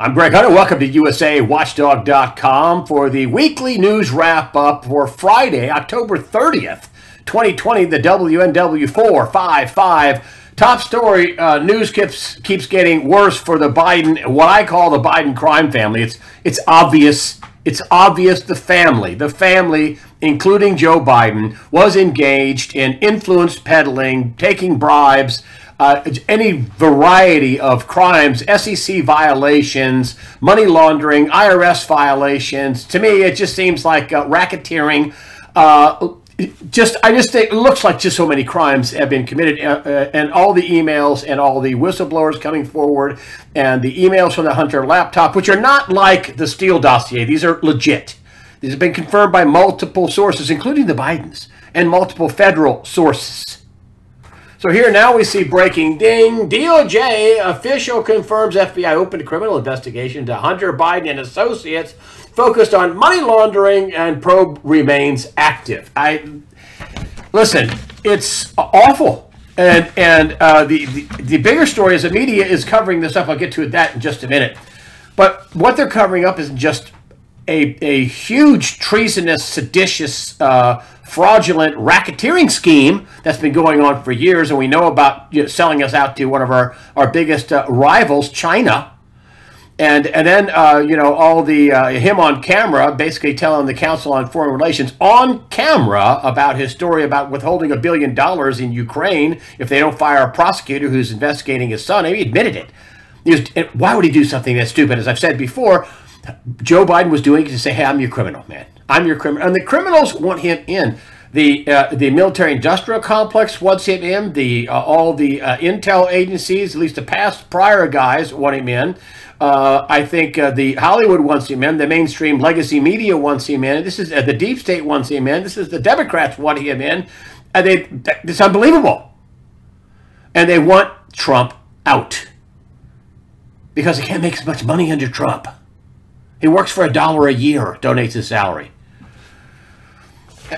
I'm Greg Hunter. Welcome to USAWatchdog.com for the weekly news wrap-up for Friday, October 30th, 2020, the WNW 455. Top story, news keeps getting worse for the Biden, what I call the Biden crime family. It's obvious. It's obvious the family, including Joe Biden, was engaged in influence peddling, taking bribes, any variety of crimes, SEC violations, money laundering, IRS violations. To me, it just seems like racketeering. I just think it looks like just so many crimes have been committed, and all the emails and all the whistleblowers coming forward and the emails from the Hunter laptop, which are not like the Steele dossier. These are legit. These have been confirmed by multiple sources, including the Bidens, and multiple federal sources. So here now we see breaking ding. DOJ official confirms FBI opened criminal investigation to Hunter Biden and associates focused on money laundering, and probe remains active. Listen, it's awful. And the bigger story is the media is covering this up. I'll get to that in just a minute. But what they're covering up is just a huge treasonous, seditious, fraudulent racketeering scheme that's been going on for years, and we know about selling us out to one of our biggest rivals, China, and then all the him on camera basically telling the Council on Foreign Relations on camera about his story about withholding $1 billion in Ukraine if they don't fire a prosecutor who's investigating his son. He admitted it. Why would he do something that stupid? As I've said before, Joe Biden was doing it to say, hey, I'm your criminal, man. I'm your criminal. And the criminals want him in. The military-industrial complex wants him in. All the intel agencies, at least the prior guys, want him in. I think the Hollywood wants him in. The mainstream legacy media wants him in. This is the deep state wants him in. This is the Democrats want him in. And it's unbelievable. And they want Trump out because they can't make as much money under Trump. He works for $1 a year, donates his salary.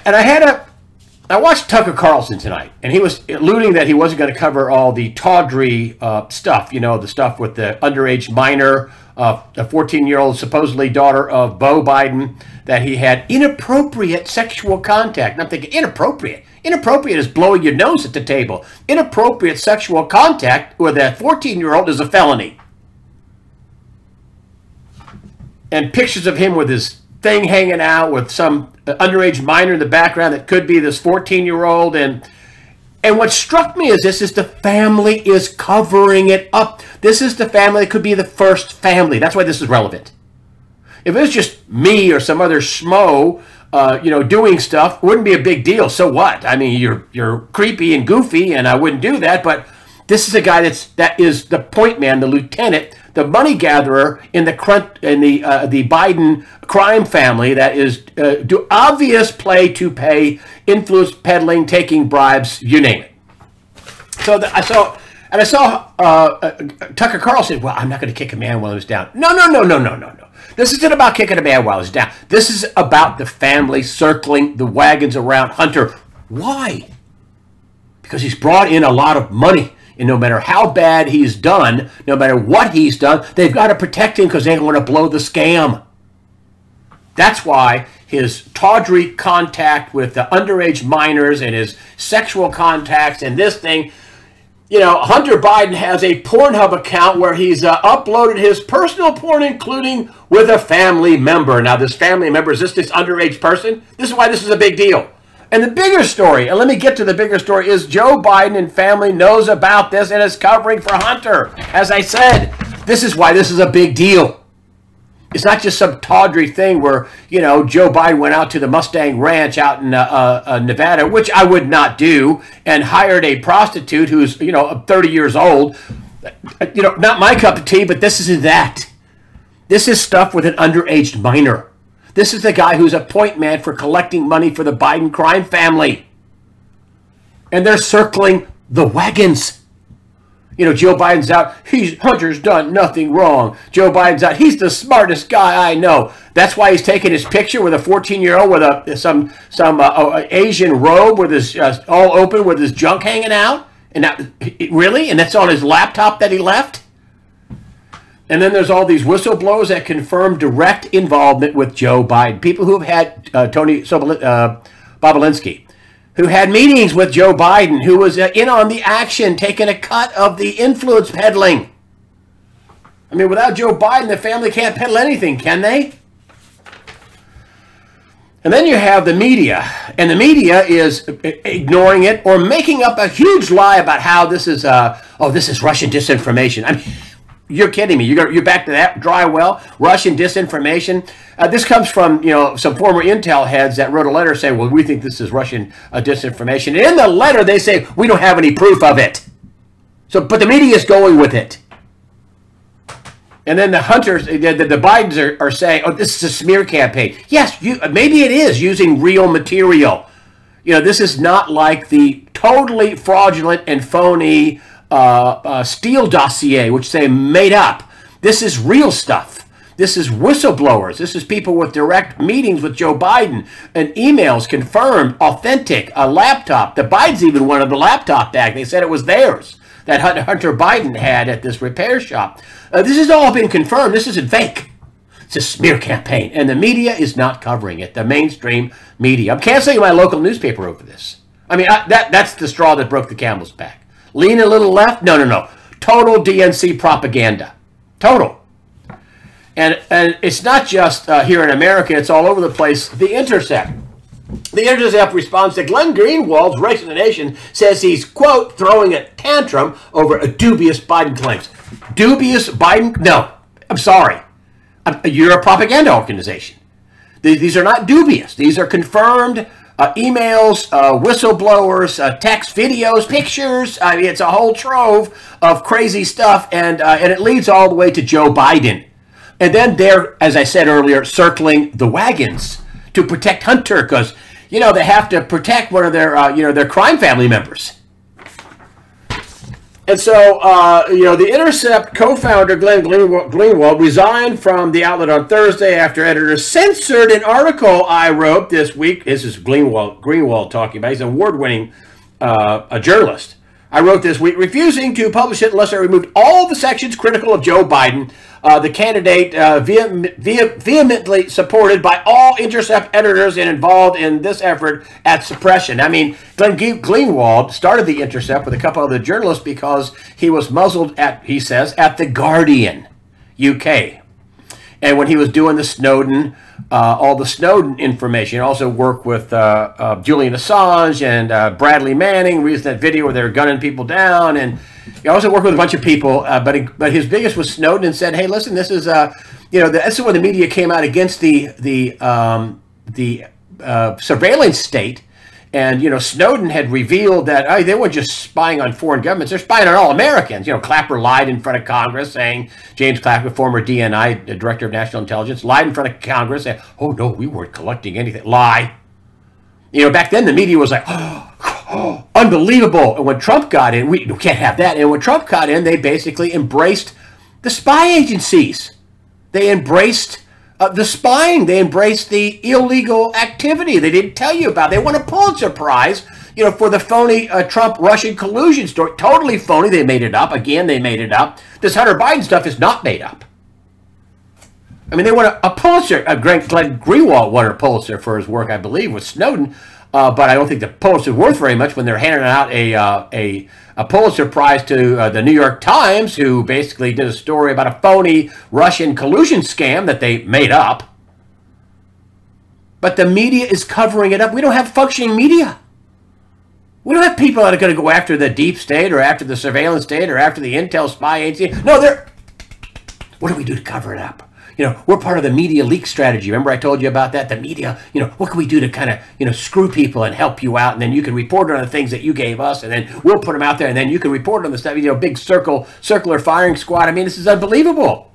And I watched Tucker Carlson tonight, and he was alluding that he wasn't going to cover all the tawdry stuff, the stuff with the underage minor, the 14-year-old supposedly daughter of Beau Biden, that he had inappropriate sexual contact. And I'm thinking, inappropriate? Inappropriate is blowing your nose at the table. Inappropriate sexual contact with a 14-year-old is a felony. And pictures of him with his thing hanging out with some underage minor in the background that could be this 14-year-old. And what struck me is this is the family is covering it up. This is the family that could be the first family. That's why this is relevant. If it was just me or some other schmo, doing stuff, it wouldn't be a big deal. So what? I mean, you're creepy and goofy, and I wouldn't do that. But this is a guy that is the point man, the lieutenant, the money gatherer in the Biden crime family that is do obvious play to pay, influence peddling, taking bribes, you name it. So I saw Tucker Carlson. Well, I'm not going to kick a man while he's down. No. This isn't about kicking a man while he's down. This is about the family circling the wagons around Hunter. Why? Because he's brought in a lot of money. And no matter how bad he's done, no matter what he's done, they've got to protect him because they don't want to blow the scam. That's why his tawdry contact with the underage minors and his sexual contacts and this thing, Hunter Biden has a Pornhub account where he's uploaded his personal porn, including with a family member. Now, this family member, is this underage person? This is why this is a big deal. And the bigger story, and let me get to the bigger story, is Joe Biden and family knows about this and is covering for Hunter. As I said, this is why this is a big deal. It's not just some tawdry thing where, Joe Biden went out to the Mustang Ranch out in Nevada, which I would not do, and hired a prostitute who's, 30 years old. Not my cup of tea, but this isn't that. This is stuff with an underage minor. This is the guy who's a point man for collecting money for the Biden crime family. And they're circling the wagons. Joe Biden's out. Hunter's done nothing wrong. Joe Biden's out. He's the smartest guy I know. That's why he's taking his picture with a 14-year-old with some Asian robe with his all open with his junk hanging out. And that, really? And that's on his laptop that he left? And then there's all these whistleblowers that confirm direct involvement with Joe Biden. People who have had Tony Bobulinski, who had meetings with Joe Biden, who was in on the action, taking a cut of the influence peddling. I mean, without Joe Biden, the family can't peddle anything, can they? And then you have the media, and the media is ignoring it or making up a huge lie about how this is, this is Russian disinformation. I mean, you're kidding me. You're back to that dry well, Russian disinformation. This comes from, some former intel heads that wrote a letter saying, well, we think this is Russian disinformation. And in the letter, they say, we don't have any proof of it. But the media is going with it. And then the hunters, the Bidens are saying, oh, this is a smear campaign. Yes, maybe it is using real material. This is not like the totally fraudulent and phony Steele dossier, which they made up. This is real stuff. This is whistleblowers. This is people with direct meetings with Joe Biden and emails confirmed, authentic, a laptop. The Bidens even wanted the laptop back. They said it was theirs that Hunter Biden had at this repair shop. This has all been confirmed. This isn't fake. It's a smear campaign, and the media is not covering it. The mainstream media. I'm canceling my local newspaper over this. I mean, that's the straw that broke the camel's back. Lean a little left? No. Total DNC propaganda. Total. And it's not just here in America. It's all over the place. The Intercept. The Intercept responds to Glenn Greenwald's Race of the Nation, says he's, quote, throwing a tantrum over a dubious Biden claims. Dubious Biden? No, I'm sorry. You're a propaganda organization. These are not dubious. These are confirmed emails, whistleblowers, text, videos, pictures. I mean, it's a whole trove of crazy stuff, and it leads all the way to Joe Biden. And then they're, as I said earlier, circling the wagons to protect Hunter because, they have to protect one of their, their crime family members. And so, the Intercept co-founder, Glenn Greenwald, resigned from the outlet on Thursday after editors censored an article I wrote this week. This is Greenwald talking about. He's an award-winning a journalist. I wrote this week, refusing to publish it unless I removed all the sections critical of Joe Biden, the candidate vehemently supported by all Intercept editors and involved in this effort at suppression. I mean, Glenn Greenwald started the Intercept with a couple of other journalists because he was muzzled at, he says, at The Guardian, UK. And when he was doing the Snowden, all the Snowden information, he also worked with Julian Assange and Bradley Manning, released that video where they were gunning people down. And he also worked with a bunch of people, but his biggest was Snowden, and said, hey, listen, this is, this is when the media came out against the surveillance state. And, Snowden had revealed that they weren't just spying on foreign governments, they're spying on all Americans. Clapper lied in front of Congress saying, James Clapper, former DNI, Director of National Intelligence, lied in front of Congress saying, oh, no, we weren't collecting anything. Lie. Back then the media was like, oh, unbelievable. And when Trump got in, we can't have that. And when Trump got in, they basically embraced the spy agencies. They embraced the spying. They embraced the illegal activity they didn't tell you about. They won a Pulitzer Prize, for the phony Trump-Russian collusion story. Totally phony. They made it up. Again, they made it up. This Hunter Biden stuff is not made up. I mean, they won a Pulitzer. Glenn Greenwald won a Pulitzer for his work, I believe, with Snowden. But I don't think the Pulitzer is worth very much when they're handing out a Pulitzer Prize to the New York Times, who basically did a story about a phony Russian collusion scam that they made up. But the media is covering it up. We don't have functioning media. We don't have people that are going to go after the deep state or after the surveillance state or after the intel spy agency. No, what do we do to cover it up? We're part of the media leak strategy. Remember I told you about that? The media, what can we do to kind of, screw people and help you out? And then you can report on the things that you gave us, and then we'll put them out there, and then you can report on the stuff, big circular firing squad. I mean, this is unbelievable.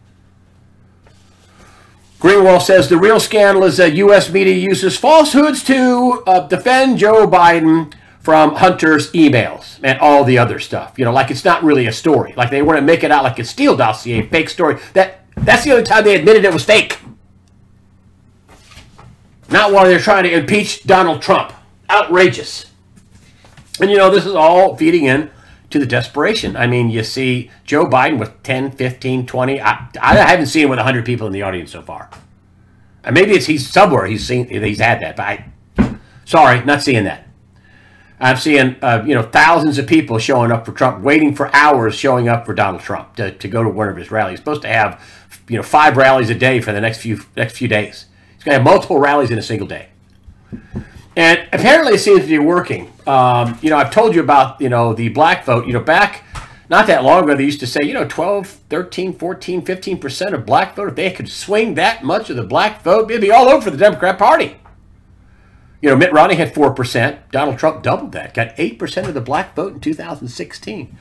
Greenwald says the real scandal is that U.S. media uses falsehoods to defend Joe Biden from Hunter's emails and all the other stuff. Like it's not really a story. Like they want to make it out like a Steele dossier, fake story. That's the only time they admitted it was fake. Not while they're trying to impeach Donald Trump. Outrageous. And this is all feeding in to the desperation. I mean, you see Joe Biden with 10, 15, 20. I haven't seen him with 100 people in the audience so far. And maybe he's somewhere he's had that, but sorry, not seeing that. I'm seeing thousands of people showing up for Trump, waiting for hours, showing up for Donald Trump to go to one of his rallies. He's supposed to have 5 rallies a day for the next few days. He's going to have multiple rallies in a single day. And apparently it seems to be working. I've told you about, the black vote. Back not that long ago, they used to say, 12, 13, 14, 15% of black vote. If they could swing that much of the black vote, it'd be all over for the Democrat Party. Mitt Romney had 4%. Donald Trump doubled that, got 8% of the black vote in 2016.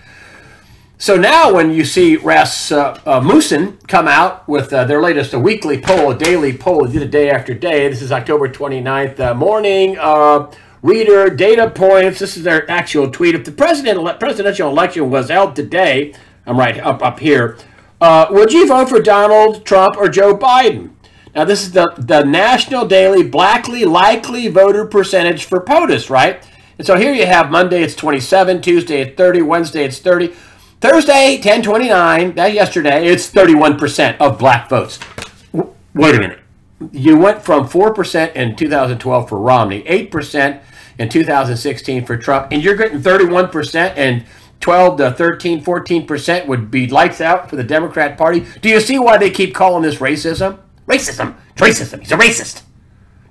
So now when you see Rasmussen come out with their latest weekly poll, a daily poll, they did it day after day. This is October 29th morning. Reader data points. This is their actual tweet. If the presidential election was held today, I'm right up here, would you vote for Donald Trump or Joe Biden? Now, this is the National Daily Blackly Likely Voter Percentage for POTUS, right? And so here you have Monday, it's 27, Tuesday, it's 30, Wednesday, it's 30. Thursday, 10/29, that yesterday, it's 31% of black votes. Wait a minute. You went from 4% in 2012 for Romney, 8% in 2016 for Trump, and you're getting 31%, and 12 to 13, 14% would be lights out for the Democrat Party. Do you see why they keep calling this racism? Racism. Racism. He's a racist.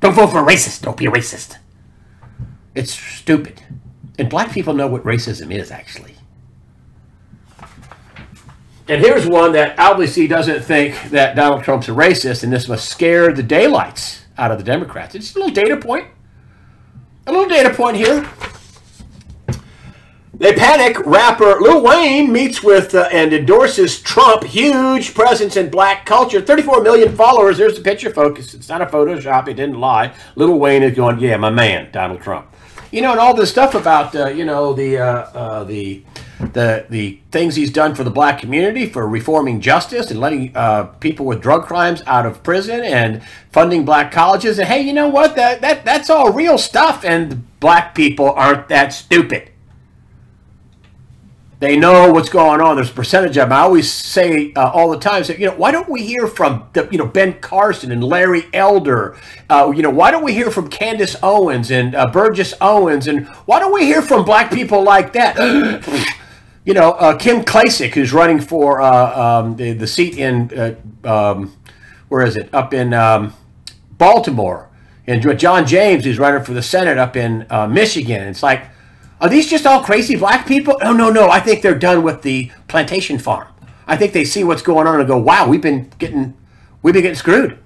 Don't vote for a racist. Don't be a racist. It's stupid. And black people know what racism is, actually. And here's one that obviously doesn't think that Donald Trump's a racist, and this must scare the daylights out of the Democrats. It's a little data point. A little data point here. They panic. Rapper Lil Wayne meets with and endorses Trump. Huge presence in black culture. 34 million followers. There's the picture, folks. It's not a Photoshop. It didn't lie. Lil Wayne is going, yeah, my man, Donald Trump. And all this stuff about, the things he's done for the black community, for reforming justice and letting people with drug crimes out of prison and funding black colleges. And hey, you know what? That's all real stuff. And black people aren't that stupid. They know what's going on. There's a percentage of them. I always say all the time, why don't we hear from Ben Carson and Larry Elder? Why don't we hear from Candace Owens and Burgess Owens? And why don't we hear from black people like that? Kim Klacik, who's running for the seat in, where is it? Up in Baltimore. And John James, who's running for the Senate up in Michigan. It's like, are these just all crazy black people? Oh, no. I think they're done with the plantation farm. I think they see what's going on and go, wow, we've been getting screwed.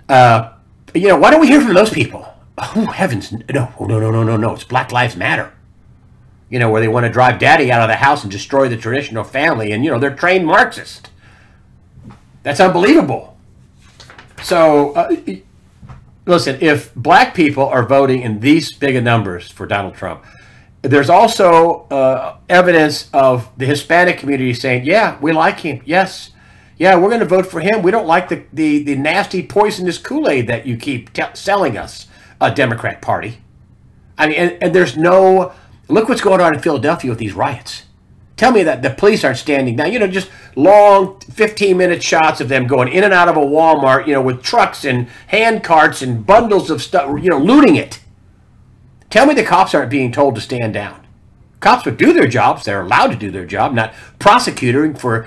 Why don't we hear from those people? Oh, heavens, no. It's Black Lives Matter. Where they want to drive daddy out of the house and destroy the traditional family. And, they're trained Marxists. That's unbelievable. So, listen, if black people are voting in these big numbers for Donald Trump, there's also evidence of the Hispanic community saying, yeah, we like him. Yes. Yeah, we're going to vote for him. We don't like the nasty, poisonous Kool-Aid that you keep selling us, Democrat Party. I mean, and there's no... Look what's going on in Philadelphia with these riots. Tell me that the police aren't standing down. Just long 15-minute shots of them going in and out of a Walmart, with trucks and hand carts and bundles of stuff, looting it. Tell me the cops aren't being told to stand down. Cops would do their jobs. They're allowed to do their job, not prosecuting for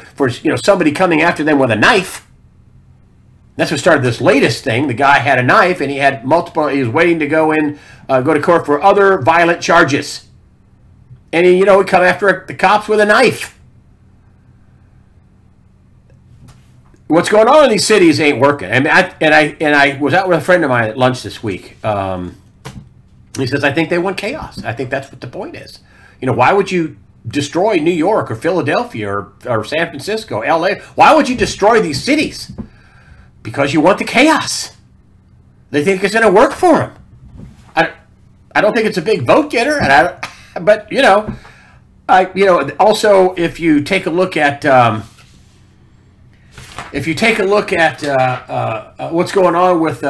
somebody coming after them with a knife. That's what started this latest thing. The guy had a knife and he had multiple. He was waiting to go to court for other violent charges. And he, would come after the cops with a knife. What's going on in these cities ain't working. I mean, I was out with a friend of mine at lunch this week. He says, I think they want chaos. I think that's what the point is. Why would you destroy New York or Philadelphia or San Francisco, LA? Why would you destroy these cities? Because you want the chaos. They think it's going to work for them. I don't think it's a big vote getter, but also if you take a look at what's going on with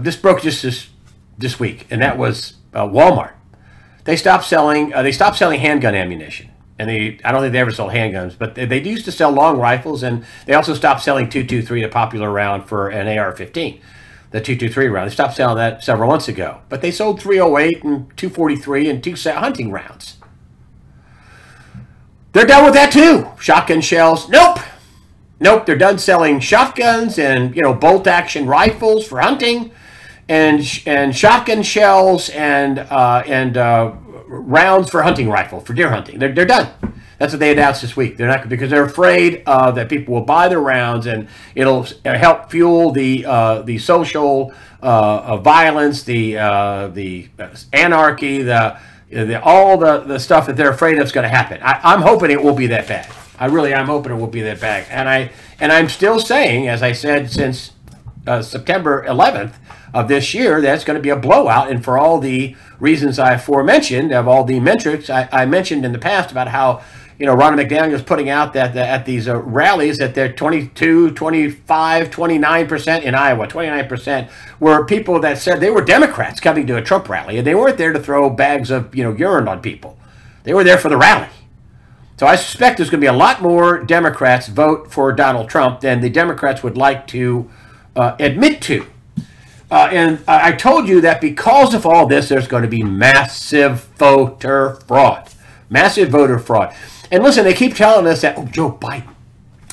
this broke just this week, and that was Walmart. they stopped selling handgun ammunition. And I don't think they ever sold handguns, but they used to sell long rifles, and they also stopped selling .223, the popular round for an AR-15, the .223 round. They stopped selling that several months ago, but they sold .308 and .243 and 2 hunting rounds. They're done with that too. Shotgun shells, nope. Nope, they're done selling shotguns and, you know, bolt-action rifles for hunting, and shotgun shells and rounds for hunting rifle, for deer hunting. They're done. That's what they announced this week. They're not, because they're afraid that people will buy their rounds and it'll help fuel the social violence, the anarchy, all the stuff that they're afraid is going to happen. I'm hoping it won't be that bad. I really am hoping it won't be that bad. And I'm still saying, as I said since September 11th of this year, that's going to be a blowout. And for all the reasons I aforementioned, of all the metrics I mentioned in the past about how, you know, Ronna McDaniel is putting out that at these rallies that they're 22, 25, 29% in Iowa, 29% were people that said they were Democrats coming to a Trump rally, and they weren't there to throw bags of, you know, urine on people. They were there for the rally. So I suspect there's going to be a lot more Democrats vote for Donald Trump than the Democrats would like to admit to. And I told you that because of all this, there's going to be massive voter fraud. Massive voter fraud. And listen, they keep telling us that, oh, Joe Biden,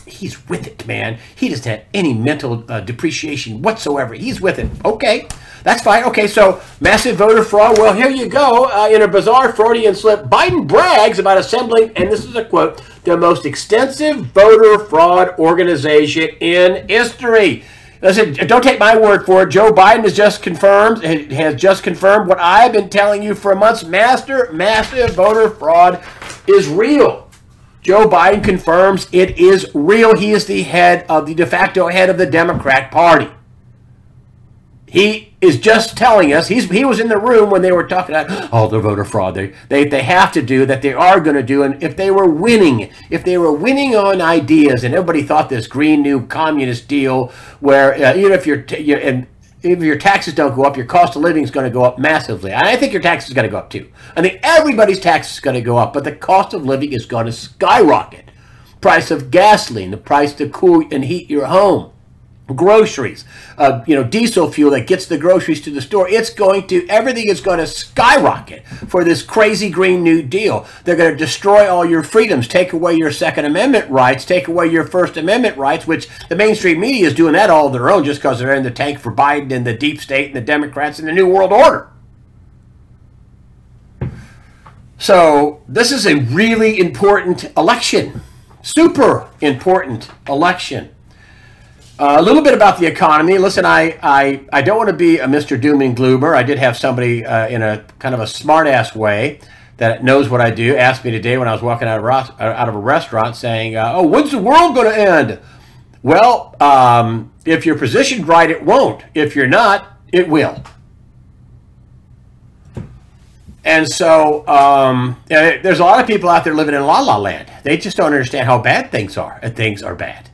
he's with it, man. He doesn't have any mental depreciation whatsoever. He's with it. Okay, that's fine. Okay, so massive voter fraud. Well, here you go. In a bizarre Freudian slip, Biden brags about assembling, and this is a quote, the most extensive voter fraud organization in history. Listen, don't take my word for it. Joe Biden has just confirmed what I've been telling you for months. Massive voter fraud is real. Joe Biden confirms it is real. He is the de facto head of the Democrat Party. He is just telling us, he was in the room when they were talking about, oh, the voter fraud they have to do, that they are going to do, and if they were winning on ideas, and everybody thought this green new communist deal where even if your taxes don't go up, your cost of living is going to go up massively. And I think your taxes are going to go up too. I think everybody's taxes is going to go up, but the cost of living is going to skyrocket. Price of gasoline, the price to cool and heat your home, groceries, diesel fuel that gets the groceries to the store. Everything is going to skyrocket for this crazy Green New Deal. They're going to destroy all your freedoms, take away your Second Amendment rights, take away your First Amendment rights, which the mainstream media is doing that all on their own just because they're in the tank for Biden and the deep state and the Democrats and the New World Order. So this is a really important election, super important election. A little bit about the economy. Listen, I don't want to be a Mr. Doom and Gloomer. I did have somebody in a kind of a smart-ass way that knows what I do ask me today when I was walking out of a restaurant saying, oh, when's the world going to end? Well, if you're positioned right, it won't. If you're not, it will. And so there's a lot of people out there living in la-la land. They just don't understand how bad things are, and things are bad.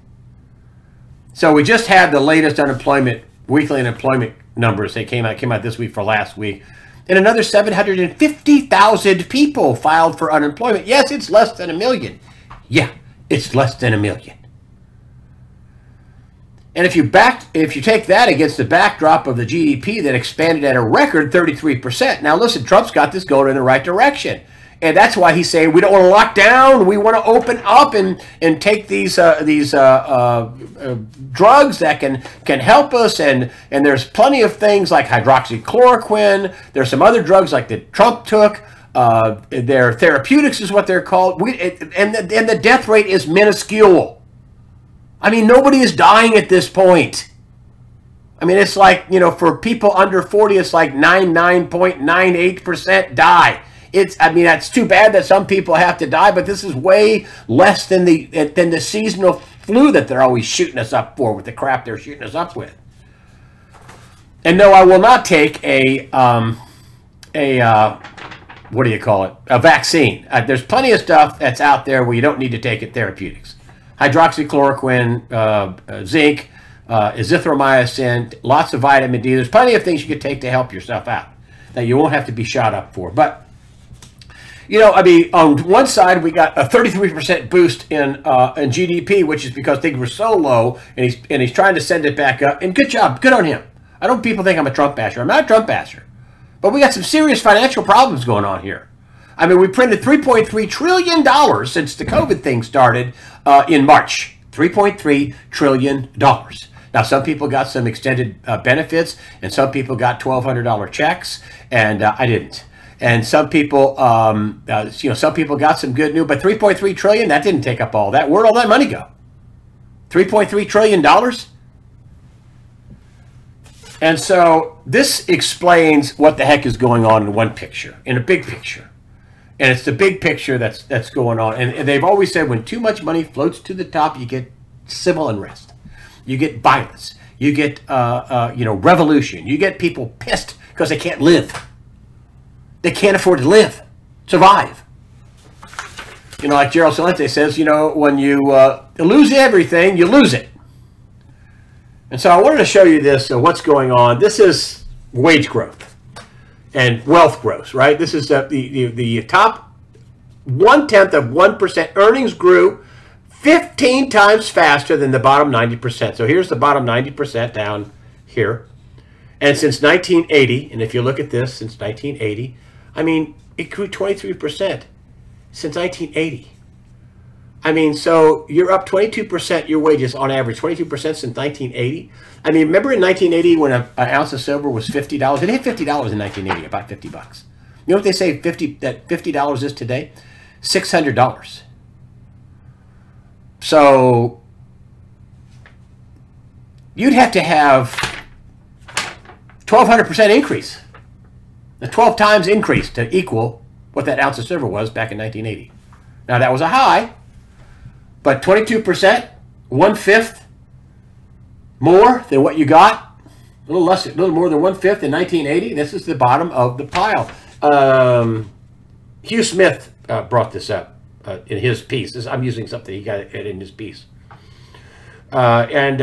So we just had the latest weekly unemployment numbers. They came out this week for last week. And another 750,000 people filed for unemployment. Yes, it's less than 1 million. Yeah, it's less than 1 million. And if you take that against the backdrop of the GDP that expanded at a record 33%. Now listen, Trump's got this going in the right direction. And that's why he's saying we don't want to lock down. We want to open up and take these drugs that can help us. And there's plenty of things like hydroxychloroquine. There's some other drugs like that Trump took. Their therapeutics is what they're called. And the death rate is minuscule. I mean, nobody is dying at this point. I mean, it's like, for people under 40, it's like 99.98% die. That's too bad that some people have to die, but this is way less than the seasonal flu that they're always shooting us up for with the crap they're shooting us up with. And no, I will not take a vaccine. There's plenty of stuff that's out there where you don't need to take it. Therapeutics, hydroxychloroquine, zinc, azithromycin, lots of vitamin D. There's plenty of things you could take to help yourself out that you won't have to be shot up for. But You know, I mean, on one side, we got a 33% boost in GDP, which is because things were so low, and he's trying to send it back up. And good job. Good on him. I don't people think I'm a Trump basher. I'm not a Trump basher. But we got some serious financial problems going on here. I mean, we printed $3.3 trillion since the COVID thing started in March. $3.3 trillion. Now, some people got some extended benefits, and some people got $1,200 checks, and I didn't. And some people, some people got some good news, but $3.3 trillion, that didn't take up all that. Where'd all that money go? $3.3 trillion? And so this explains what the heck is going on in one picture, in a big picture. And it's the big picture that's going on. And they've always said when too much money floats to the top, you get civil unrest. You get violence. You get, revolution. You get people pissed because they can't live. They can't afford to live, survive. You know, like Gerald Celente says, you know, when you lose everything, you lose it. And so I wanted to show you this, what's going on. This is wage growth and wealth growth, right? This is the top 0.1%. Earnings grew 15 times faster than the bottom 90%. So here's the bottom 90% down here. And since 1980, and if you look at this, since 1980, I mean, it grew 23% since 1980. I mean, so you're up 22% your wages on average, 22% since 1980. I mean, remember in 1980 when an ounce of silver was $50? It hit $50 in 1980, about 50 bucks. You know what they say that $50 is today? $600. So you'd have to have 1,200% increase, a 12 times increase to equal what that ounce of silver was back in 1980. Now that was a high, but 22%, 1/5 more than what you got, a little more than 1/5 in 1980. This is the bottom of the pile. Hugh Smith brought this up in his piece. I'm using something he got in his piece, And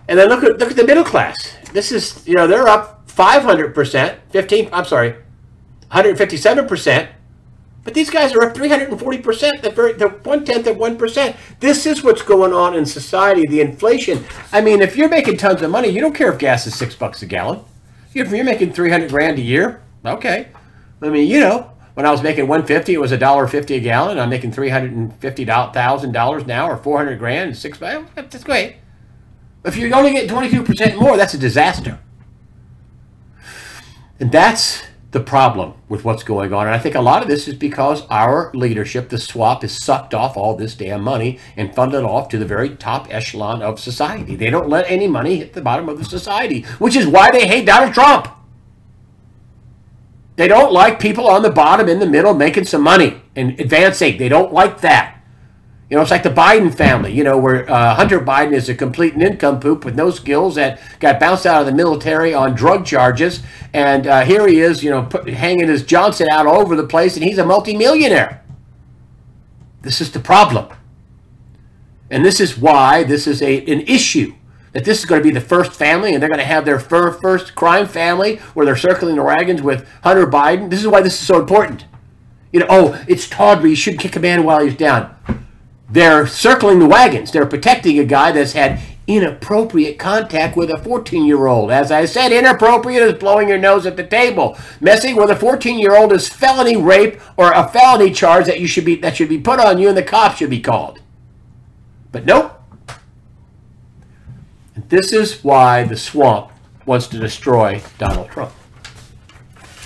then look at the middle class. This is, you know, they're up 500%, 157%, but these guys are up 340%, the 1/10 of 1%. This is what's going on in society, the inflation. I mean, if you're making tons of money, you don't care if gas is $6 a gallon. If you're making 300 grand a year, okay. I mean, you know, when I was making 150, it was $1.50 a gallon. I'm making $350,000 now, or 400 grand, $6. That's great. If you're only getting 22% more, that's a disaster. And that's the problem with what's going on. And I think a lot of this is because our leadership, the swap, has sucked off all this damn money and funded off to the very top echelon of society. They don't let any money hit the bottom of the society, which is why they hate Donald Trump. They don't like people on the bottom, in the middle, making some money and advancing. They don't like that. You know, it's like the Biden family, you know, where Hunter Biden is a complete nincompoop with no skills that got bounced out of the military on drug charges. And here he is, you know, hanging his Johnson out all over the place, and he's a multimillionaire. This is the problem. And this is why this is an issue. That this is going to be the first family, and they're going to have their first crime family where they're circling the wagons with Hunter Biden. This is why this is so important. You know, oh, it's tawdry. You shouldn't kick a man while he's down. They're circling the wagons. They're protecting a guy that's had inappropriate contact with a 14-year-old. As I said, inappropriate is blowing your nose at the table. Messing with a 14-year-old is felony rape or a felony charge that should be put on you, and the cops should be called. But nope. And this is why the swamp wants to destroy Donald Trump.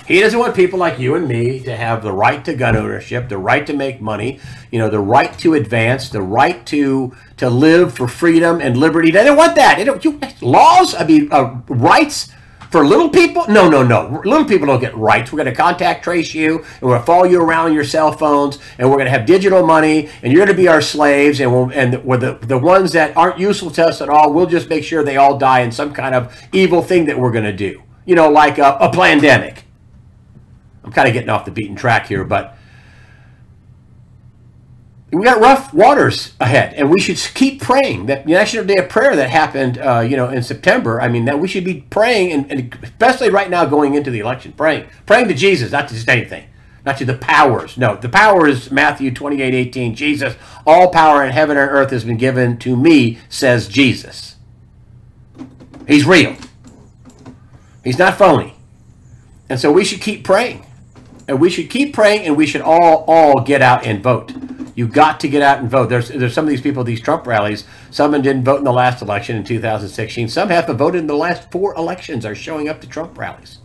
He doesn't want people like you and me to have the right to gun ownership, the right to make money, you know, the right to advance, the right to live for freedom and liberty. They don't want that. Laws, I mean, rights for little people? No. Little people don't get rights. We're going to contact trace you, and we're going to follow you around on your cell phones, and we're going to have digital money, and you're going to be our slaves, and we're the ones that aren't useful to us at all, we'll just make sure they all die in some kind of evil thing that we're going to do. You know, like a pandemic. I'm kind of getting off the beaten track here, but we got rough waters ahead, and we should keep praying. That National Day of Prayer that happened, in September. I mean, that we should be praying, and especially right now going into the election, praying to Jesus, not to just anything, not to the powers. No, the power is Matthew 28:18. Jesus, all power in heaven and earth has been given to me, says Jesus. He's real. He's not phony, and so we should keep praying, and we should keep praying, and we should all get out and vote. You got to get out and vote. There's some of these people, these Trump rallies. Some didn't vote in the last election in 2016. Some haven't voted in the last 4 elections. Are showing up to Trump rallies.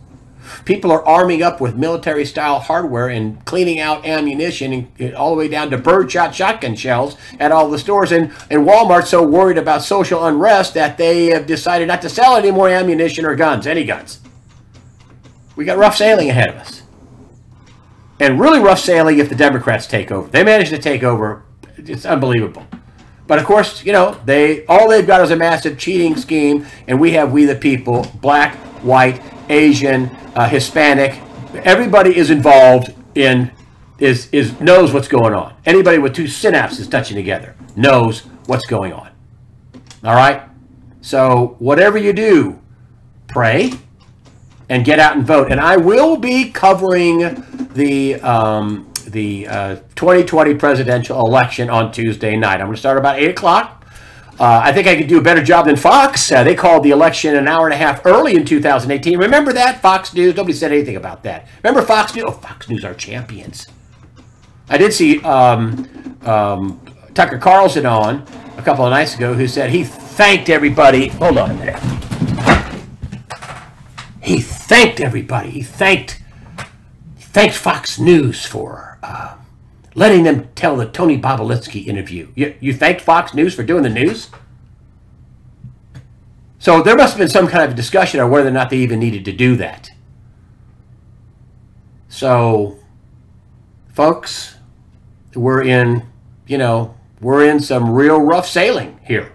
People are arming up with military-style hardware and cleaning out ammunition, and all the way down to birdshot shotgun shells at all the stores. And Walmart's so worried about social unrest that they have decided not to sell any more ammunition or guns, any guns. We got rough sailing ahead of us. And really rough sailing if the Democrats take over. They manage to take over. It's unbelievable. But of course, all they've got is a massive cheating scheme, and we the people, black, white, Asian, Hispanic, everybody is involved in knows what's going on. Anybody with 2 synapses touching together knows what's going on. All right? So whatever you do, pray and get out and vote. And I will be covering the 2020 presidential election on Tuesday night. I'm going to start about 8 o'clock. I think I could do a better job than Fox. They called the election an hour and a half early in 2018. Remember that? Fox News? Nobody said anything about that. Remember Fox News? Oh, Fox News are champions. I did see Tucker Carlson on a couple of nights ago, who said he thanked everybody. Hold on a minute. He thanked everybody. He thanked Fox News for letting them tell the Tony Bobolitsky interview. You thanked Fox News for doing the news? So there must have been some kind of discussion on whether or not they even needed to do that. So, folks, we're in some real rough sailing here.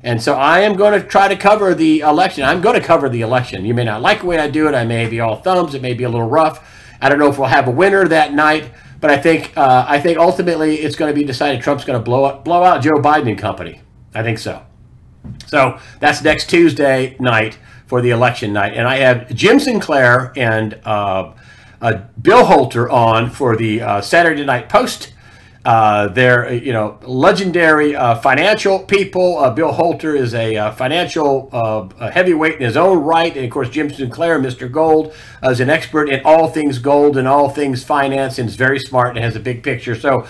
And so I am going to try to cover the election. I'm going to cover the election. You may not like the way I do it. I may be all thumbs. It may be a little rough. I don't know if we'll have a winner that night. But I think ultimately it's going to be decided Trump's going to blow out Joe Biden and company. I think so. So that's next Tuesday night for the election night. And I have Jim Sinclair and Bill Holter on for the Saturday Night Post. They're, legendary financial people. Bill Holter is a financial heavyweight in his own right. And, of course, Jim Sinclair, Mr. Gold, is an expert in all things gold and all things finance, and is very smart and has a big picture. So,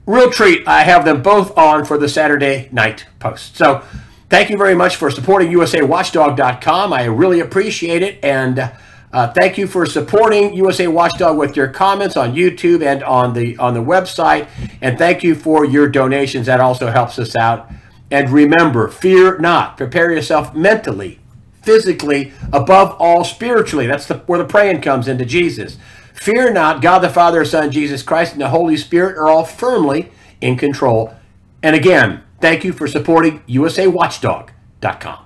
real treat. I have them both on for the Saturday Night Post. So, thank you very much for supporting USAWatchdog.com. I really appreciate it. And thank you for supporting USA Watchdog with your comments on YouTube and on the website. And thank you for your donations. That also helps us out. And remember, fear not. Prepare yourself mentally, physically, above all spiritually. That's where the praying comes into Jesus. Fear not. God the Father, Son, Jesus Christ, and the Holy Spirit are all firmly in control. And again, thank you for supporting USAWatchdog.com.